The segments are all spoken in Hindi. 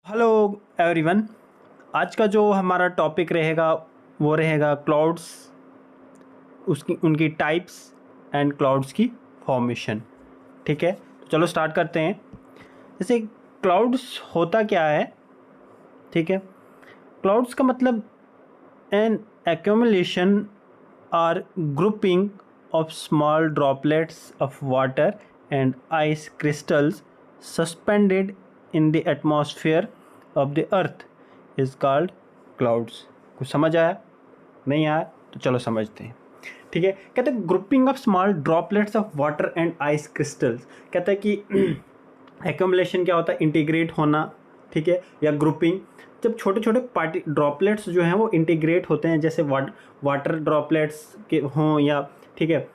Hello everyone. आज का जो हमारा टॉपिक रहेगा वो रहेगा क्लाउड्स, उसकी उनकी टाइप्स एंड क्लाउड्स की फॉर्मेशन। ठीक है, तो चलो स्टार्ट करते हैं। जैसे क्लाउड्स होता क्या है, ठीक है। क्लाउड्स का मतलब एन एक्यूमुलेशन और grouping of small droplets of water and ice crystals suspended in the atmosphere of the earth is called clouds. कुछ समझ आया? नहीं आया तो चलो समझते हैं। ठीक है, कहते हैं grouping of small droplets of water and ice crystals. कहता है कि एक्यूमुलेशन क्या होता है? इंटीग्रेट होना, ठीक है, या ग्रुपिंग। जब छोटे छोटे पार्टी ड्रॉपलेट्स जो हैं वो इंटीग्रेट होते हैं, जैसे वाटर ड्रॉपलेट्स के हों या, ठीक है,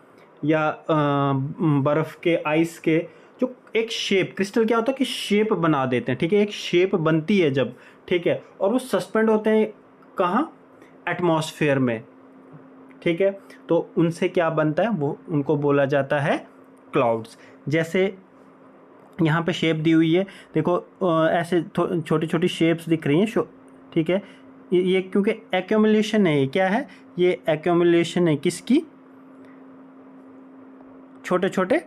या बर्फ़ के, आइस के, जो एक शेप, क्रिस्टल क्या होता है कि शेप बना देते हैं। ठीक है, एक शेप बनती है जब, ठीक है, और वो सस्पेंड होते हैं कहाँ? एटमॉस्फेयर में। ठीक है, तो उनसे क्या बनता है, वो उनको बोला जाता है क्लाउड्स। जैसे यहाँ पे शेप दी हुई है, देखो ऐसे छोटी छोटी शेप्स दिख रही हैं। ठीक है, ये क्योंकि एक्यूमुलेशन है। ये क्या है? ये एक्यूमुलेशन है किसकी? छोटे छोटे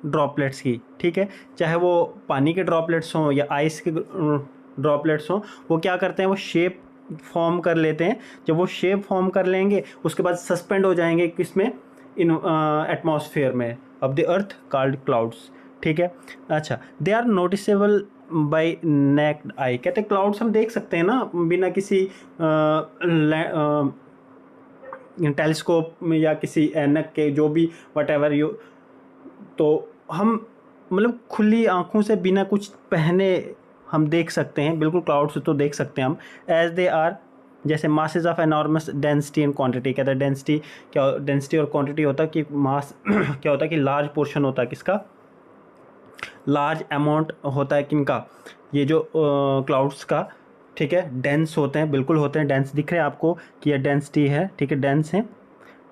ड्रॉपलेट्स की। ठीक है, चाहे वो पानी के ड्रॉपलेट्स हों या आइस के ड्रॉपलेट्स हों, वो क्या करते हैं? वो शेप फॉर्म कर लेते हैं। जब वो शेप फॉर्म कर लेंगे उसके बाद सस्पेंड हो जाएंगे किसमें? इन एटमॉस्फेयर में of the earth called clouds. ठीक है, अच्छा, they are noticeable by naked eye. कहते हैं क्लाउड्स हम देख सकते हैं ना बिना किसी टेलीस्कोप में या किसी ऐनक के, जो भी वट एवर यू, तो हम मतलब खुली आँखों से बिना कुछ पहने हम देख सकते हैं। बिल्कुल क्लाउड्स तो देख सकते हैं हम। एज दे आर, जैसे masses of enormous density and quantity. कहता है डेंसिटी क्या? डेंसिटी और क्वांटिटी होता है कि मास क्या होता है कि लार्ज पोर्शन होता है किसका? लार्ज अमाउंट होता है किनका? ये जो क्लाउड्स का। ठीक है, डेंस होते हैं, बिल्कुल होते हैं डेंस। दिख रहे हैं आपको कि ये डेंसिटी है, ठीक है, डेंस है,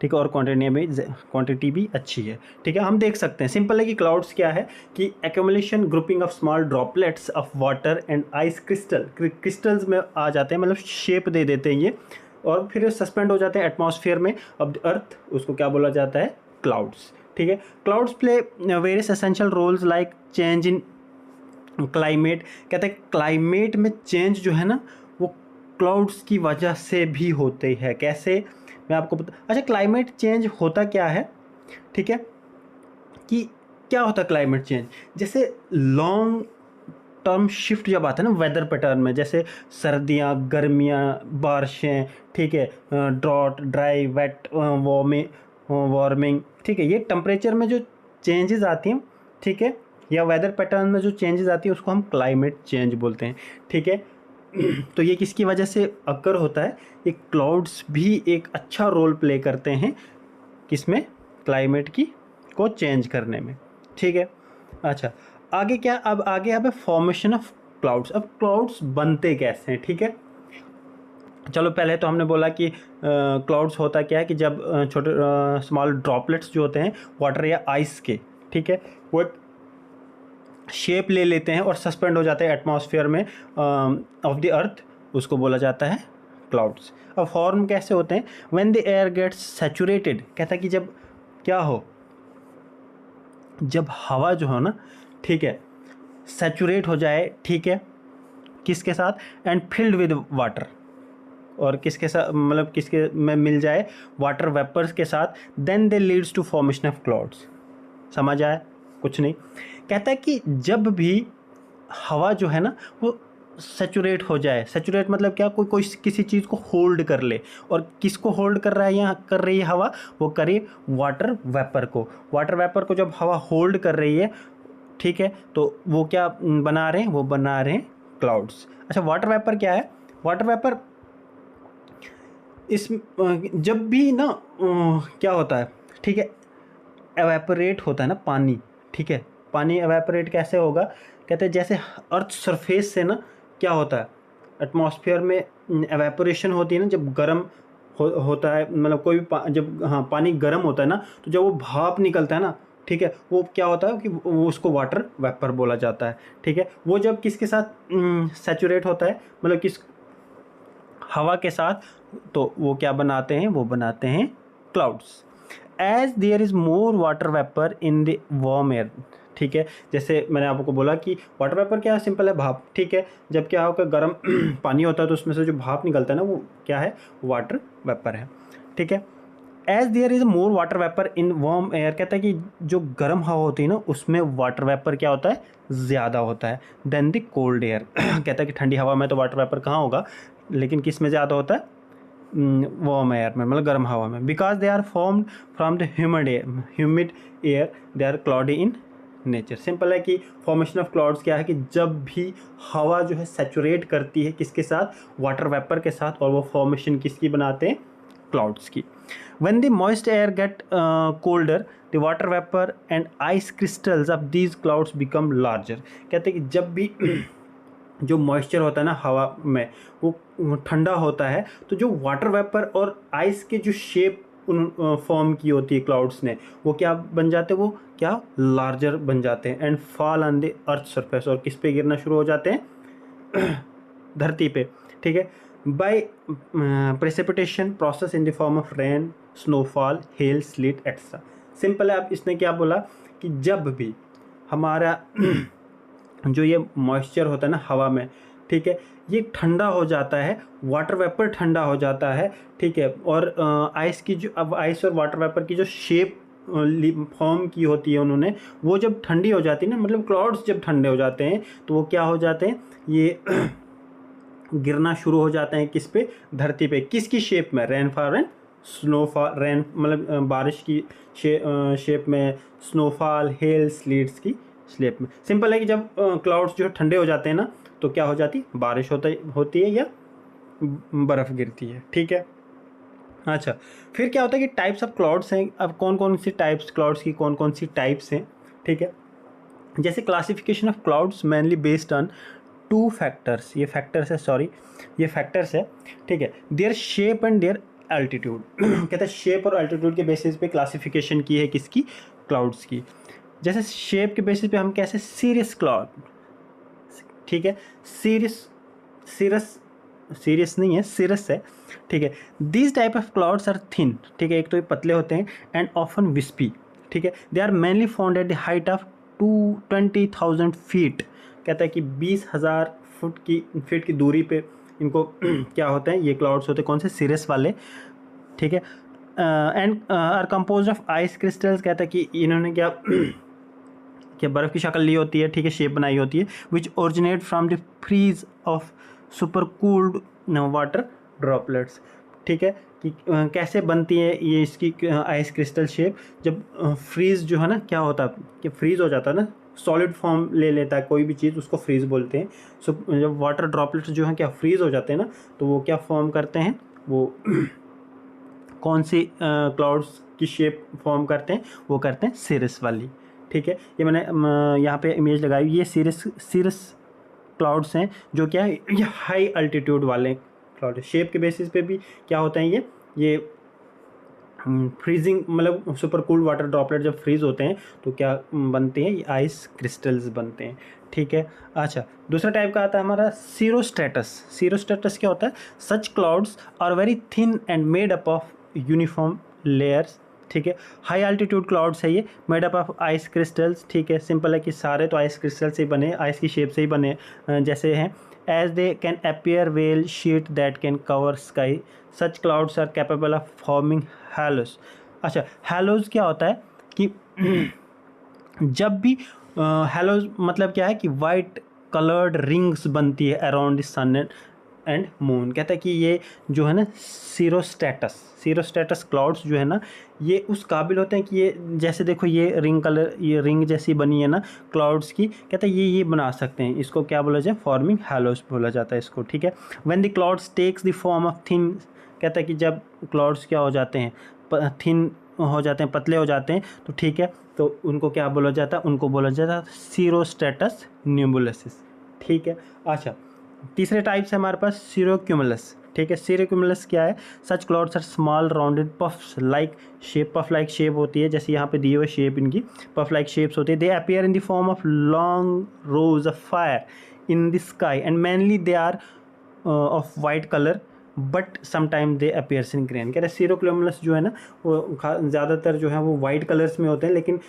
ठीक है, और क्वांटिटी भी अच्छी है। ठीक है, हम देख सकते हैं। सिंपल है कि क्लाउड्स क्या है कि accumulation, grouping of small droplets of water and ice crystals में आ जाते हैं, मतलब शेप दे देते हैं ये, और फिर सस्पेंड हो जाते हैं एटमॉस्फेयर में ऑफ द अर्थ। उसको क्या बोला जाता है? क्लाउड्स। ठीक है, clouds play various essential roles like change in climate. कहते हैं क्लाइमेट में चेंज जो है ना वो क्लाउड्स की वजह से भी होते हैं। कैसे? मैं आपको अच्छा, क्लाइमेट चेंज होता क्या है, ठीक है, कि क्या होता है क्लाइमेट चेंज? जैसे लॉन्ग टर्म शिफ्ट जब आता है ना वेदर पैटर्न में, जैसे सर्दियाँ, गर्मियाँ, बारिशें, ठीक है, ड्रॉट, ड्राई, वेट, वार्मिंग, ठीक है, ये टेम्परेचर में जो चेंजेस आती हैं, ठीक है, या वेदर पैटर्न में जो चेंजेस आती है उसको हम क्लाइमेट चेंज बोलते हैं। ठीक है, तो ये किसकी वजह से अकर होता है? ये क्लाउड्स भी एक अच्छा रोल प्ले करते हैं किसमें? क्लाइमेट की को चेंज करने में। ठीक है, अच्छा, आगे क्या? अब आगे अब फॉर्मेशन ऑफ क्लाउड्स। अब क्लाउड्स बनते कैसे हैं? ठीक है, चलो पहले तो हमने बोला कि क्लाउड्स होता क्या है कि जब छोटे स्मॉल ड्रॉपलेट्स जो होते हैं वाटर या आइस के, ठीक है, वो शेप ले लेते हैं और सस्पेंड हो जाते हैं एटमॉस्फेयर में ऑफ द अर्थ। उसको बोला जाता है क्लाउड्स। अब फॉर्म कैसे होते हैं? When the air gets saturated. कहता है कि जब क्या हो? जब हवा जो है ना, ठीक है, सैचुरेट हो जाए, ठीक है, किसके साथ? एंड फिल्ड विद वाटर, और किसके साथ? मतलब किसके में मिल जाए? वाटर वेपर्स के साथ। Then they leads to formation of clouds. समझ आया? कुछ नहीं। कहता है कि जब भी हवा जो है ना वो सैचुरेट हो जाए। सैचुरेट मतलब क्या? कोई किसी चीज़ को होल्ड कर ले, और किसको होल्ड कर रहा है? यहाँ कर रही है हवा, वो करे वाटर वेपर को। वाटर वेपर को जब हवा होल्ड कर रही है, ठीक है, तो वो क्या बना रहे हैं? वो बना रहे हैं क्लाउड्स। अच्छा, वाटर वेपर क्या है? वाटर वेपर इस जब भी ना क्या होता है, ठीक है, एवेपोरेट होता है ना पानी, ठीक है, पानी एवेपोरेट कैसे होगा? कहते हैं जैसे अर्थ सरफेस से ना क्या होता है, एटमॉस्फेयर में एवेपोरेशन होती है ना, जब गर्म होता है, मतलब कोई भी जब, हाँ, पानी गर्म होता है ना, तो जब वो भाप निकलता है ना, ठीक है, वो क्या होता है कि वो उसको वाटर वेपर बोला जाता है। ठीक है, वो जब किसके साथ सैचुरेट होता है, मतलब किस हवा के साथ, तो वो क्या बनाते हैं, वो बनाते हैं clouds. As there is more water vapour in the warm air. ठीक है, जैसे मैंने आपको बोला कि वाटर वेपर क्या है, सिंपल है, भाप। ठीक है, जब क्या होगा गर्म पानी होता है तो उसमें से जो भाप निकलता है ना, वो क्या है, वाटर वेपर है। ठीक है, as there is more water vapour in warm air, कहता है कि जो गर्म हवा होती है ना, उसमें वाटर वेपर क्या होता है, ज़्यादा होता है देन द कोल्ड एयर। कहता है कि ठंडी हवा में तो वाटर वेपर कहाँ होगा, लेकिन किस में ज़्यादा होता है, वार्म एयर में, मतलब गर्म हवा में। Because they are formed from the humid air, they are cloudy in nature. Simple है कि फॉर्मेशन ऑफ क्लाउड्स क्या है कि जब भी हवा जो है सैचुरेट करती है किसके साथ, वाटर वेपर के साथ, और वो फॉर्मेशन किसकी बनाते हैं, क्लाउड्स की। When the moist air get colder, the water vapor and ice crystals of these clouds become larger। कहते हैं कि जब भी जो मॉइस्चर होता है ना हवा में, वो ठंडा होता है, तो जो वाटर वेपर और आइस के जो शेप फॉर्म की होती है क्लाउड्स ने, वो क्या बन जाते हैं, वो क्या लार्जर बन जाते हैं, and fall on the earth surface, और किस पे गिरना शुरू हो जाते हैं, धरती पे। ठीक है, by precipitation process in the form of rain, snowfall, hail, sleet etcetera. Simple है, अब इसने क्या बोला कि जब भी हमारा जो ये मॉइस्चर होता है ना हवा में, ठीक है, ये ठंडा हो जाता है, वाटर वेपर ठंडा हो जाता है। ठीक है, और आइस की जो, अब आइस और वाटर वेपर की जो शेप फॉर्म की होती है उन्होंने, वो जब ठंडी हो जाती है ना, मतलब क्लाउड्स जब ठंडे हो जाते हैं तो वो क्या हो जाते हैं, ये गिरना शुरू हो जाते हैं किस पे, धरती पे। किसकी शेप में, रेनफॉल एंड स्नोफॉल, रेन मतलब बारिश की शेप में, स्नोफॉल, हेल, स्लीट्स की शेप में। सिंपल है कि जब क्लाउड्स जो ठंडे हो जाते हैं ना, तो क्या हो जाती, बारिश होती है या बर्फ़ गिरती है। ठीक है, अच्छा, फिर क्या होता है कि टाइप्स ऑफ क्लाउड्स हैं। अब कौन कौन सी टाइप्स, क्लाउड्स की कौन कौन सी टाइप्स हैं। ठीक है, जैसे classification of clouds mainly based on 2 factors, ये फैक्टर्स है, सॉरी ये फैक्टर्स है। ठीक है, their shape and their altitude. कहते हैं शेप और एल्टीट्यूड के बेसिस पे क्लासिफिकेशन की है किसकी, क्लाउड्स की। जैसे शेप के बेसिस पे हम कैसे, सीरियस क्लाउड, ठीक है, सीरियस नहीं है, सीरस है। ठीक है, this type of clouds are thin. ठीक है, एक तो ये पतले होते हैं, एंड ऑफन विस्पी। ठीक है, they are mainly found at the height of 20,000 feet. कहता है कि 20,000 फीट की दूरी पे इनको क्या होते हैं, ये क्लाउड्स होते हैं, कौन से, सीरस वाले। ठीक है, and are compose of ice crystals. कहता है कि इन्होंने क्या क्या बर्फ़ की शक्ल ली होती है। ठीक है, शेप बनाई होती है, which originate from the freeze of super cooled water droplets. ठीक है, कि कैसे बनती है ये इसकी आइस क्रिस्टल शेप, जब फ्रीज जो है ना, क्या होता है कि फ्रीज हो जाता है ना, सॉलिड फॉर्म ले लेता है कोई भी चीज़, उसको फ्रीज बोलते हैं। सो जब वाटर ड्रॉपलेट्स जो हैं क्या फ्रीज हो जाते हैं ना, तो वो क्या फॉर्म करते हैं, वो कौन सी क्लाउड्स की शेप फॉर्म करते हैं, वो करते हैं सिरस वाली। ठीक है, ये मैंने यहाँ पे इमेज लगाई, ये सिरस क्लाउड्स हैं, जो क्या है, ये हाई अल्टीट्यूड वाले क्लाउड। शेप के बेसिस पे भी क्या होते हैं, ये फ्रीजिंग, मतलब सुपर कूल्ड वाटर ड्रॉपलेट जब फ्रीज होते हैं तो क्या बनते हैं, ये आइस क्रिस्टल्स बनते हैं। ठीक है, अच्छा, दूसरा टाइप का आता है हमारा सीरोस्ट्रेटस। सीरोस्ट्रेटस क्या होता है, such clouds are very thin and made up of uniform layers. ठीक है, हाई अल्टीट्यूड क्लाउड्स है ये, made up of ice crystals. ठीक है, सिंपल है कि सारे तो आइस क्रिस्टल से ही बने, आइस की शेप से ही बने, जैसे हैं। As they can appear well sheet that can cover sky, such clouds are capable of forming halos. अच्छा, हैलोस क्या होता है कि जब भी हैलोस मतलब क्या है कि वाइट कलर्ड रिंग्स बनती है around the sun and moon. कहता है कि ये जो है ना सीरोस्ट्रेटस क्लाउड्स जो है ना, ये उस काबिल होते हैं कि ये जैसे देखो ये रिंग जैसी बनी है ना क्लाउड्स की, कहता है ये बना सकते हैं। इसको क्या बोला जाए, फॉर्मिंग हैलोस बोला जाता है इसको। ठीक है, when the clouds takes the form of thin, कहता है कि जब क्लाउड्स क्या हो जाते हैं, थिन हो जाते हैं, पतले हो जाते हैं, तो ठीक है, तो उनको क्या बोला जाता है, उनको बोला जाता है सीरोस्ट्रेटस न्यूमुलसिस। ठीक है, अच्छा, तीसरे टाइप से हमारे पास सीरोक्यूमुलस। ठीक है। सीरोक्यूमुलस क्या है? Such clouds are small rounded puffs like shape, puff like shape होती है, जैसे यहाँ पे दिए हुए शेप इनकी पफ लाइक शेप्स होती है। They appear in the form of long rows of fire in the sky and mainly they are of white colour but sometime they appears in green. कह रहे सीरोक्यूमुलस जो है ना वो ज़्यादातर जो है वो वाइट कलर्स में होते हैं, लेकिन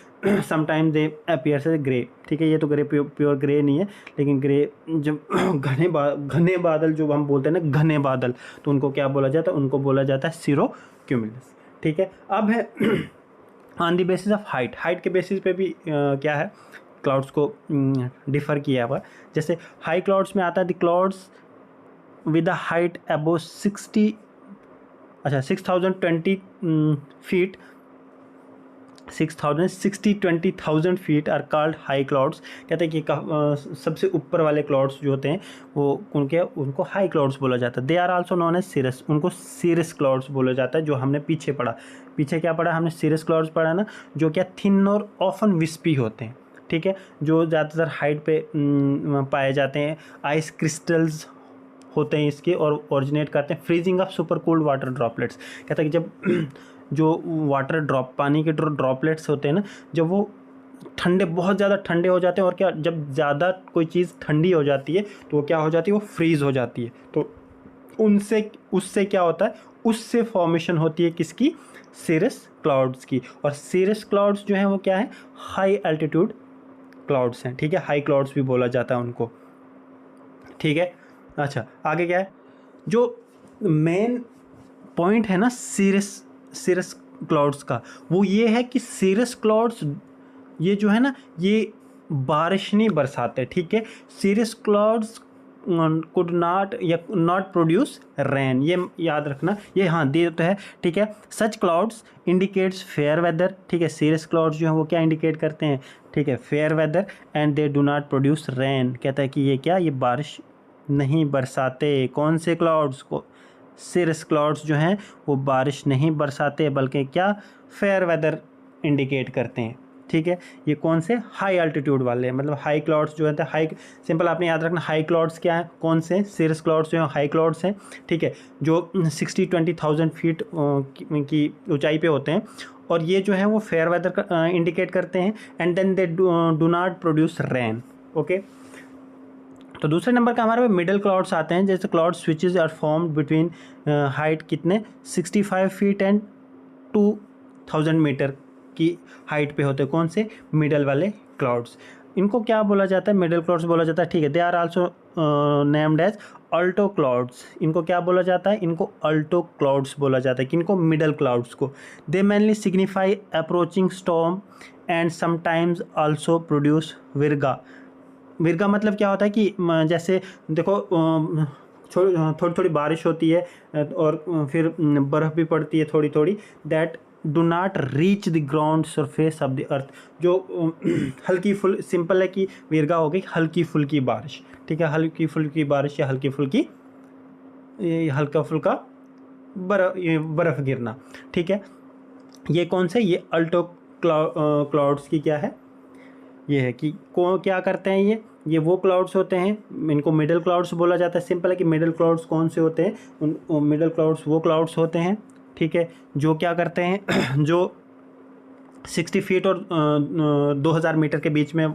sometime they appears as grey. ठीक है, ये तो ग्रे प्योर ग्रे नहीं है, लेकिन ग्रे जब घने बादल जो हम बोलते हैं ना, घने बादल, तो उनको क्या बोला जाता है? उनको बोला जाता है सीरोक्यूमुलस। ठीक है, अब है on the basis of height. Height के बेसिस पे भी क्या है, क्लाउड्स को डिफ़र किया हुआ। जैसे हाई क्लाउड्स में आता है the clouds with a height above 60,020 feet, 20,000 feet are called high clouds. कहते हैं कि सबसे ऊपर वाले क्लाउड्स जो होते हैं वो उनको हाई क्लाउड्स बोला जाता है। They are also known as cirrus, उनको सीरस क्लाउड्स बोला जाता है। जो हमने पीछे क्या पढ़ा हमने? सीरस क्लाउड्स पढ़ा ना, जो क्या थिन और ऑफन विस्पी होते हैं। ठीक है, जो ज़्यादातर हाइट पे पाए जाते हैं। आइस क्रिस्टल्स होते हैं इसके और ओरिजिनेट करते हैं freezing of super cold water droplets. कहता है कि जब जो वाटर ड्रॉप, पानी के ड्रॉपलेट्स होते हैं ना, जब वो बहुत ज़्यादा ठंडे हो जाते हैं, और क्या जब ज़्यादा कोई चीज़ ठंडी हो जाती है तो वो क्या हो जाती है? वो फ्रीज़ हो जाती है। तो उससे क्या होता है? उससे फॉर्मेशन होती है किसकी? सीरस क्लाउड्स की। और सीरस क्लाउड्स जो हैं वो क्या है? हाई एल्टीट्यूड क्लाउड्स हैं। ठीक है, हाई क्लाउड्स भी बोला जाता है उनको। ठीक है, अच्छा आगे क्या है? जो मेन पॉइंट है ना सीरस क्लाउड्स का, वो ये है कि सीरस क्लाउड्स ये जो है ना, ये बारिश नहीं बरसाते। ठीक है, cirrus clouds could not produce rain, ये याद रखना। ये हाँ दे तो है। ठीक है, such clouds indicates fair weather. ठीक है, सीरस क्लाउड्स जो हैं वो क्या इंडिकेट करते हैं? ठीक है, fair weather and they do not produce rain. कहता है कि ये क्या, ये बारिश नहीं बरसाते। कौन से क्लाउड्स को? सीरस क्लाउड्स जो हैं वो बारिश नहीं बरसाते, बल्कि क्या? फेयर वेदर इंडिकेट करते हैं। ठीक है, ये कौन से? हाई एल्टीट्यूड वाले, मतलब हाई क्लाउड्स जो है हाई, सिंपल आपने याद रखना। हाई क्लाउड्स क्या है? कौन से? सीरस क्लाउड्स जो हैं हाई क्लाउड्स हैं। ठीक है, जो 20,000 फीट की ऊंचाई पे होते हैं, और ये जो है वो फेयर वेदर इंडिकेट करते हैं। And then they do not produce rain. Okay, तो दूसरे नंबर का हमारे मिडल क्लाउड्स आते हैं। जैसे cloud switches are formed between height कितने? 65 फीट एंड 2,000 मीटर की हाइट पे होते हैं। कौन से? मिडल वाले क्लाउड्स। इनको क्या बोला जाता है? मिडल क्लाउड्स बोला जाता है। ठीक है, they are also named as alto clouds. इनको क्या बोला जाता है? इनको अल्टो क्लाउड्स बोला जाता है। किनको? मिडल क्लाउड्स को। They mainly signify approaching storm and sometimes also produce virga. Virga मतलब क्या होता है कि जैसे देखो थोड़ी थोड़ी बारिश होती है और फिर बर्फ़ भी पड़ती है थोड़ी थोड़ी, that do not reach the ground surface of the अर्थ। जो हल्की फुल, सिंपल है कि विर्गा हो गई हल्की फुल्की बारिश। ठीक है, हल्की फुल्की बारिश या हल्का फुल्का बर्फ़ गिरना। ठीक है, ये कौन से? ये अल्टो क्लाउड्स की क्या है? ये है कि क्या करते हैं? ये वो क्लाउड्स होते हैं, इनको मिडल क्लाउड्स बोला जाता है। सिंपल है कि मिडल क्लाउड्स कौन से होते हैं? मिडल क्लाउड्स वो क्लाउड्स होते हैं, ठीक है, जो क्या करते हैं, जो 60 फीट और 2,000 मीटर के बीच में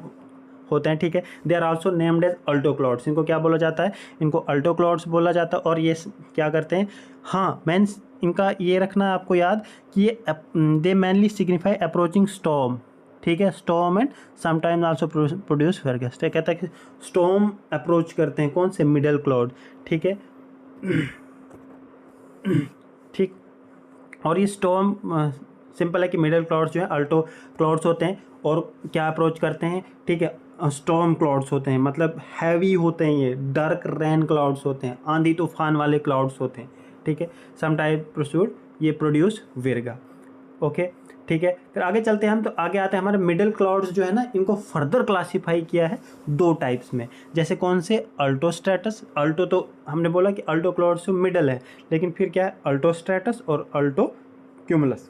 होते हैं। ठीक है, they are also named as alto clouds. इनको क्या बोला जाता है? इनको अल्टो क्लाउड्स बोला जाता है। और ये क्या करते हैं? हाँ, मेंस इनका ये रखना है आपको याद कि ये they mainly signify approaching storm. ठीक है, storm and sometimes also produce virgas. कहता है कि स्टॉर्म अप्रोच करते हैं। कौन से? Middle cloud. ठीक है, ठीक। और ये स्टॉर्म सिंपल है कि मिडल क्लाउड्स जो है अल्टो क्लाउड्स होते हैं और क्या अप्रोच करते हैं? ठीक है, स्टॉर्म क्लाउड्स होते हैं, मतलब हैवी होते हैं, ये डार्क रेन क्लाउड्स होते हैं, आंधी तूफान वाले क्लाउड्स होते हैं। ठीक है, सम टाइप प्रोड्यूस, ये प्रोड्यूस विर्गा। ओके, ठीक है, फिर आगे चलते हैं हम। तो आगे आते हैं हमारे मिडल क्लाउड्स जो है ना, इनको फर्दर क्लासीफाई किया है 2 टाइप्स में। जैसे कौन से? अल्टो स्ट्रेटस। अल्टो तो हमने बोला कि अल्टो क्लाउड्स मिडल है, लेकिन फिर क्या है? अल्टो स्ट्रेटस और Alto cumulus.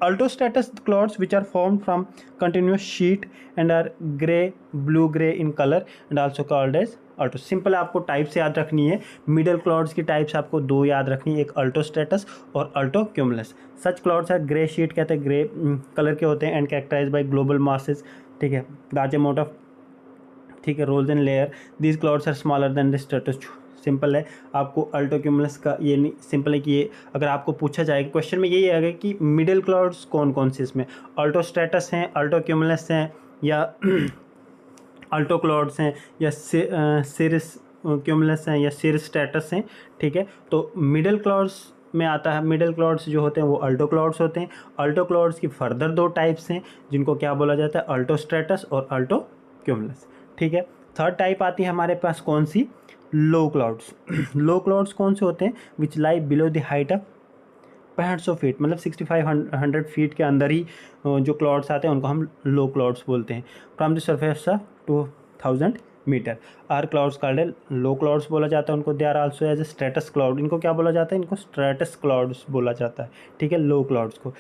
Altostratus clouds which are formed from continuous sheet and are gray, blue gray in color and also called as Alto. Simple आपको टाइप्स याद रखनी है। मिडल क्लाउड्स की टाइप्स आपको दो याद रखनी है, एक अल्टोस्ट्रेटस और altocumulus. Such clouds are grey sheet कहते हैं, ग्रे कलर के होते हैं and characterise by global masses, ठीक है, लार्ज अमाउंट ऑफ, ठीक है, rolls and layer. These clouds are smaller than the stratus. Simple है, आपको अल्टोक्यूमुलस का ये नहीं, सिंपल है कि ये अगर आपको पूछा जाए क्वेश्चन में यही आएगा कि मिडिल क्लाउड्स कौन कौन से इसमें अल्टोस्ट्रेटस हैं, अल्टोक्यूमुलस हैं या अल्टो क्लाउड्स हैं या सिरस क्यूमुलस हैं या सिरस्ट्रेटस हैं, ठीक है। तो मिडिल क्लाउड्स में आता है, मिडिल क्लाउड्स जो होते हैं वो अल्टो क्लाउड्स होते हैं। अल्टो क्लाउड्स की फर्दर दो टाइप्स हैं जिनको क्या बोला जाता है, अल्टोस्ट्रेटस और अल्टोक्यूमुलस, ठीक है। थर्ड टाइप आती है हमारे पास कौन सी, लो क्लाउड्स। लो क्लाउड्स कौन से होते हैं, which lie below the height of 6500 feet, मतलब 6500 फीट के अंदर ही जो क्लाउड्स आते हैं उनको हम लो क्लाउड्स बोलते हैं। From the surface of 2000 metre are clouds called low clouds बोला जाता है उनको। They are also as a stratus cloud, इनको क्या बोला जाता है, इनको स्ट्रेटस क्लाउड्स बोला जाता है, ठीक है, लो क्लाउड्स को।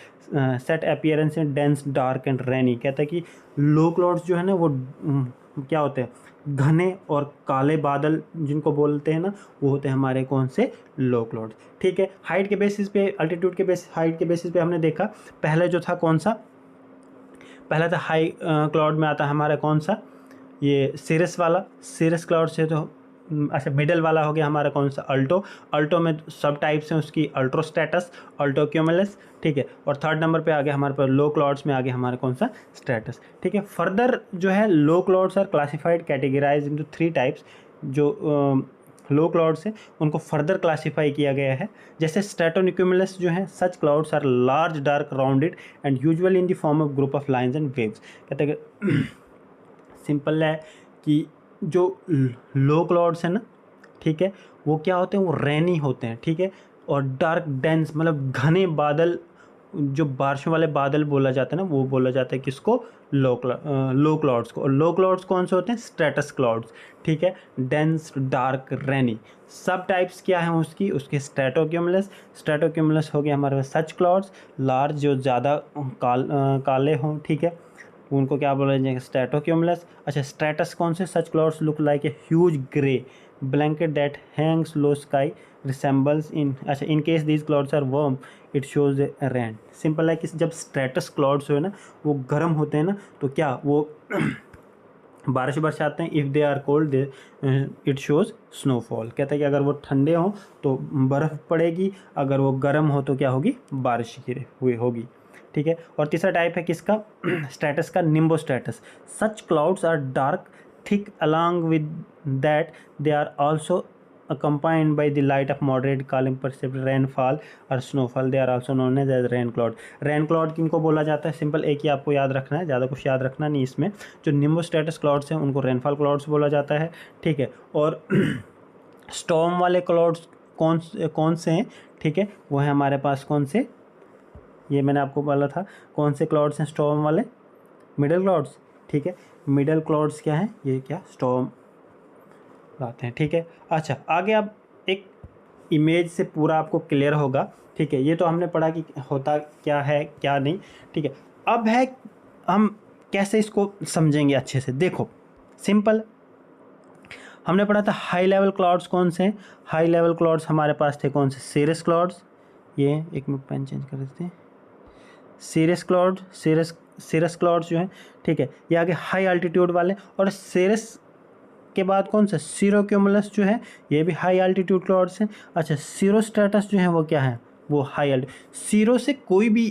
Set appearance in dense dark and rainy, कहता है कि लो क्लाउड्स जो है ना वो क्या होते हैं, घने और काले बादल जिनको बोलते हैं ना, वो होते हैं हमारे कौन से, लो क्लाउड्स, ठीक है। हाइट के बेसिस पे, अल्टीट्यूड के बेसिस, हाइट के बेसिस पे हमने देखा, पहले जो था कौन सा, पहला था हाई क्लाउड में आता है हमारा कौन सा, ये सिरस वाला, सिरस क्लाउड से तो अच्छा मिडल वाला हो गया हमारा कौन सा, अल्टो। अल्टो में सब टाइप्स हैं उसकी, अल्ट्रोस्ट्रेटस, अल्टोक्यूमुलस, ठीक है। और थर्ड नंबर पे आ गया हमारे पास लो क्लाउड्स में आ गया हमारा कौन सा, स्ट्रेटस, ठीक है। फर्दर जो है low clouds are classified categorise into 3 types. जो लो क्लाउड्स हैं उनको फर्दर क्लासीफाई किया गया है, जैसे स्ट्रेटोक्यूमुलस जो है, such clouds are large dark rounded and usually in the form of group of lines and waves. कहते हैं सिंपल है कि जो लो क्लाउड्स हैं ना, ठीक है, वो क्या होते हैं, वो रेनी होते हैं, ठीक है, और डार्क डेंस मतलब घने बादल, जो बारिशों वाले बादल बोला जाता है ना, वो बोला जाता है किसको, लो क्लाउड्स को। और लो क्लाउड्स कौन से होते हैं, स्ट्रेटस क्लाउड्स, ठीक है, डेंस डार्क रेनी। सब टाइप्स क्या हैं उसकी, उसके स्ट्रेटोक्यूमुलस, स्ट्रेटोक्यूमुलस हो गया हमारे पास सच क्लाउड्स, लार्ज जो ज़्यादा काले हों, ठीक है, उनको क्या बोला जाएगा, स्ट्रेटोक्यूमुलस। अच्छा, स्ट्रेटस कौन से, such clouds look like a huge grey blanket that hangs low sky resembles in, अच्छा, in case these clouds are warm it shows a rain. Simple है कि जब स्ट्रेटस क्लाउड्स हो ना वो गर्म होते हैं ना, तो क्या वो बारिश बरसाते हैं, if they are cold they it shows snowfall. कहते हैं कि अगर वो ठंडे हों तो बर्फ़ पड़ेगी, अगर वो गर्म हो तो क्या होगी, बारिश गिरे हुई होगी, ठीक है। और तीसरा टाइप है किसका, स्ट्रेटस का, nimbostratus. Such clouds are dark thick along with that they are also accompanied by the light of moderate calm perceptible rainfall or snowfall, they are also known as rain cloud। Rain cloud किनको बोला जाता है, सिंपल एक ही आपको याद रखना है, ज़्यादा कुछ याद रखना नहीं इसमें। जो निम्बोस्ट्रेटस क्लाउड्स हैं उनको रेनफॉल क्लाउड्स बोला जाता है, ठीक है। और स्टॉर्म वाले क्लाउड्स कौन से हैं, ठीक है, वो है हमारे पास कौन से, ये मैंने आपको बोला था कौन से क्लाउड्स हैं स्टॉर्म वाले, मिडल क्लाउड्स, ठीक है। मिडल क्लाउड्स क्या हैं, ये क्या स्टॉर्म लाते हैं, ठीक है। अच्छा, आगे अब एक इमेज से पूरा आपको क्लियर होगा, ठीक है। ये तो हमने पढ़ा कि होता क्या है क्या नहीं, ठीक है। अब है हम कैसे इसको समझेंगे अच्छे से। देखो सिंपल, हमने पढ़ा था हाई लेवल क्लाउड्स कौन से हैं, हाई लेवल क्लाउड्स हमारे पास थे कौन से, सीरस क्लाउड्स, ये एक मिनट पेन चेंज कर देते हैं, सीरस क्लाउड, सीरस क्लाउड्स जो हैं, ठीक है, ये आगे हाई अल्टीट्यूड वाले। और सीरस के बाद कौन सा, सीरोक्यूमुलस जो है, ये भी हाई अल्टीट्यूड क्लाउड्स हैं। अच्छा, सीरोस्ट्रेटस जो है वो क्या है, वो हाई अल्टीट्यूड। सीरो से कोई भी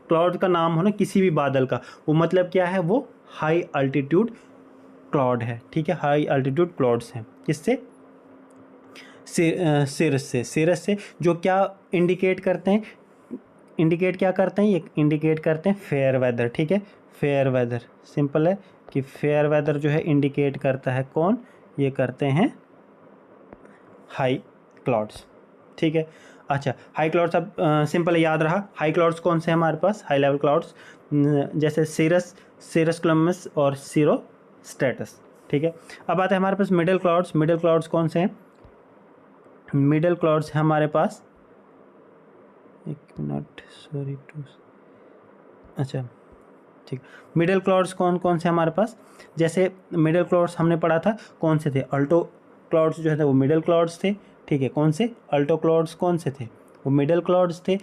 क्लाउड का नाम हो ना, किसी भी बादल का, वो मतलब क्या है, वो हाई अल्टीट्यूड क्लाउड है, ठीक है, हाई अल्टीट्यूड क्लाउड्स हैं। किससे, सीरस से, जो क्या इंडिकेट करते हैं, इंडिकेट क्या करते हैं, ये इंडिकेट करते हैं फेयर वेदर, ठीक है, फेयर वेदर। सिंपल है कि फेयर वेदर जो है इंडिकेट करता है कौन, ये करते हैं हाई क्लाउड्स, ठीक है। अच्छा, हाई क्लाउड्स अब सिंपल याद रहा, हाई क्लाउड्स कौन से हैं हमारे पास, हाई लेवल क्लाउड्स, जैसे सीरस क्लम्बस और सीरोस्ट्रेटस, ठीक है। अब आते हैं हमारे पास मिडिल क्लाउड्स। मिडिल क्लाउड्स कौन से हैं, मिडिल क्लाउड्स हैं हमारे पास, एक मिनट, सॉरी टू अच्छा ठीक। मिडिल क्लाउड्स कौन कौन से हमारे पास, जैसे मिडिल क्लाउड्स हमने पढ़ा था कौन से थे, अल्टो क्लाउड्स जो है वो मिडिल क्लाउड्स थे, ठीक है। कौन से, अल्टो क्लाउड्स कौन से थे, वो मिडिल क्लाउड्स थे।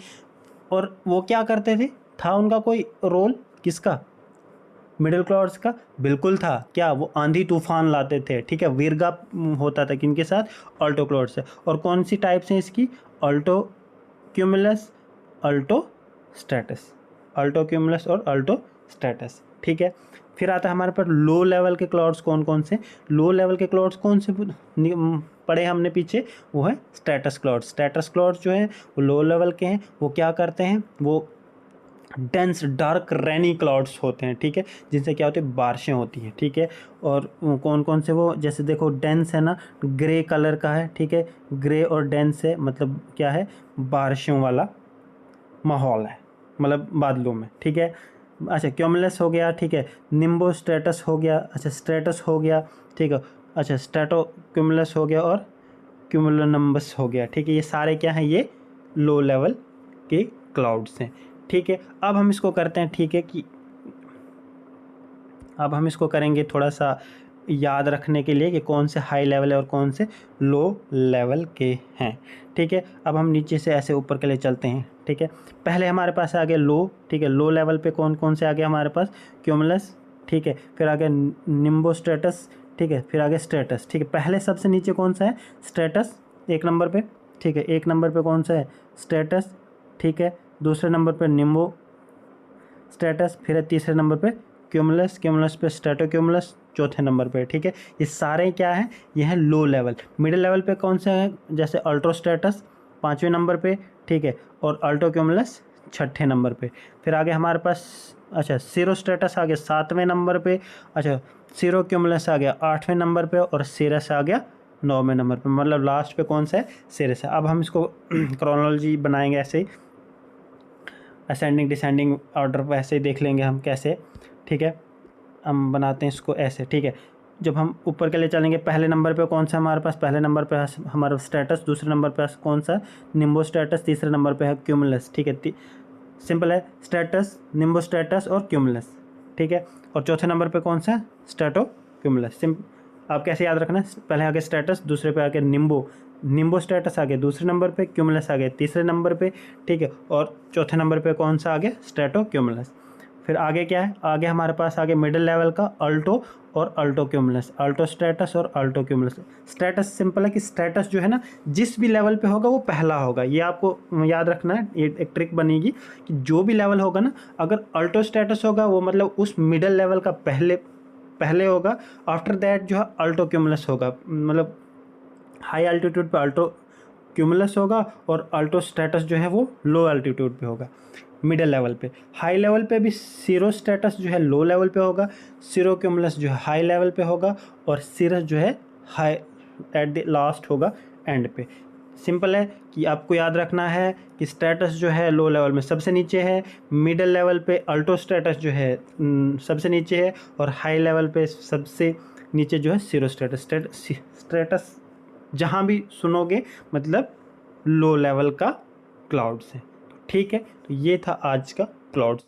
और वो क्या करते थे, था उनका कोई रोल, किसका, मिडिल क्लाउड्स का, बिल्कुल था। क्या, वो आंधी तूफान लाते थे, ठीक है। विरगा होता था किनके साथ, अल्टो क्लाउड्स से। और कौन सी टाइप्स हैं इसकी, Alto cumulus, Alto stratus, Alto cumulus और अल्टो स्ट्रैटस, ठीक है। फिर आता है हमारे पास लो लेवल के क्लाउड्स कौन कौन से, लो लेवल के क्लाउड्स कौन से पढ़े हमने पीछे, वो है स्ट्रैटस क्लाउड्स। स्ट्रैटस क्लाउड्स जो हैं वो लो लेवल के हैं। वो क्या करते हैं, वो डेंस डार्क रेनी क्लाउड्स होते हैं, ठीक है, जिनसे क्या होती है, बारिशें होती हैं, ठीक है। और कौन कौन से, वो जैसे देखो डेंस है ना, ग्रे कलर का है, ठीक है। ग्रे और डेंस है, मतलब क्या है, बारिशों वाला माहौल है, मतलब बादलों में, ठीक है। अच्छा, क्यूमुलस हो गया, ठीक है। निम्बो स्ट्रेटस हो गया, अच्छा स्ट्रेटस हो गया, ठीक है। अच्छा, स्ट्रेटो क्यूमुलस हो गया और क्यूमुलोनिम्बस हो गया, ठीक है। ये सारे क्या हैं, ये लो लेवल के क्लाउड्स हैं, ठीक है। अब हम इसको करते हैं, ठीक है, कि अब हम इसको करेंगे थोड़ा सा याद रखने के लिए कि कौन से हाई लेवल है और कौन से लो लेवल के हैं, ठीक है। अब हम नीचे से ऐसे ऊपर के लिए चलते हैं, ठीक है। पहले हमारे पास आ गया लो, ठीक है। लो लेवल पे कौन कौन से आ गया हमारे पास, क्यूमुलस, ठीक है। फिर आ गया निम्बो स्ट्रेटस, ठीक है। फिर आ गया स्ट्रेटस, ठीक है। पहले सबसे नीचे कौन सा है, स्ट्रेटस, एक नंबर पे, ठीक है। एक नंबर पे कौन सा है, स्ट्रेटस, ठीक है। दूसरे नंबर पे निम्बो स्ट्रेटस, फिर तीसरे नंबर पे क्यूमुलस, क्यूमुलस पे स्ट्रेटो क्यूमुलस, चौथे नंबर पे, ठीक है। ये सारे क्या हैं, ये हैं लो लेवल। मिडिल लेवल पे कौन से हैं, जैसे अल्ट्रो स्ट्रेटस पाँचवें नंबर पे, ठीक है। और अल्टो क्यूमुलस छठे नंबर पे। फिर आगे हमारे पास, अच्छा सीरो स्ट्रेटस आ गया सातवें नंबर पे, अच्छा सीरो क्यूमुलस आ गया आठवें नंबर पे, और सीरस आ गया नौवें नंबर पे, मतलब लास्ट पे कौन सा है, सीरस है। अब हम इसको क्रोनोलॉजी बनाएंगे ऐसे ही, असेंडिंग डिसेंडिंग ऑर्डर पे ऐसे ही देख लेंगे हम कैसे, ठीक है। हम बनाते हैं इसको ऐसे, ठीक है। जब हम ऊपर के लिए चलेंगे, पहले नंबर पे कौन सा हमारे पास, पहले नंबर पे हमारा स्टेटस, दूसरे नंबर पे कौन सा, निम्बो स्टेटस, तीसरे नंबर पे है क्यूमुलस, ठीक है। सिंपल है, स्टेटस, निम्बो स्टेटस और क्यूमुलस, ठीक है। और चौथे नंबर पे कौन सा, स्टेटो क्यूमुलस। आप कैसे याद रखना, पहले आगे स्टेटस, दूसरे पे आगे निम्बो, निम्बो स्टेटस आ गया दूसरे नंबर पे, क्यूमुलस आ गया तीसरे नंबर पे, ठीक है। और चौथे नंबर पे कौन सा आ गया, स्ट्रेटो क्यूमुलस। फिर आगे क्या है, आगे हमारे पास आगे मिडिल लेवल का अल्टो और अल्टो क्यूमुलस, अल्टो स्टेटस और अल्टो क्यूमुलस। स्टेटस सिंपल है कि स्टेटस जो है ना, जिस भी लेवल पे होगा वो पहला होगा, ये आपको याद रखना है। ये एक ट्रिक बनेगी कि जो भी लेवल होगा ना, अगर अल्टो स्टेटस होगा वो मतलब उस मिडिल लेवल का पहले होगा, आफ्टर दैट जो है अल्टो क्यूमुलस होगा, मतलब हाई एल्टीट्यूड पे अल्टो क्यूमुलस होगा, और अल्टो स्टेटस जो है वो लो एल्टीट्यूड पे होगा मिडिल लेवल पे। हाई लेवल पे भी सीरो स्टेटस जो है लो लेवल पे होगा, सीरो क्यूमुलस जो है हाई लेवल पे होगा, और सीरस जो है हाई एट द लास्ट होगा एंड पे। सिंपल है कि आपको याद रखना है कि स्टेटस जो है लो लेवल में सबसे नीचे है, मिडिल लेवल पे अल्टो स्टेटस जो है सबसे नीचे है, और हाई लेवल पे सबसे नीचे जो है सीरो स्टेटस। स्टेटस जहाँ भी सुनोगे मतलब लो लेवल का क्लाउड्स है, ठीक है। तो ये था आज का क्लाउड्स।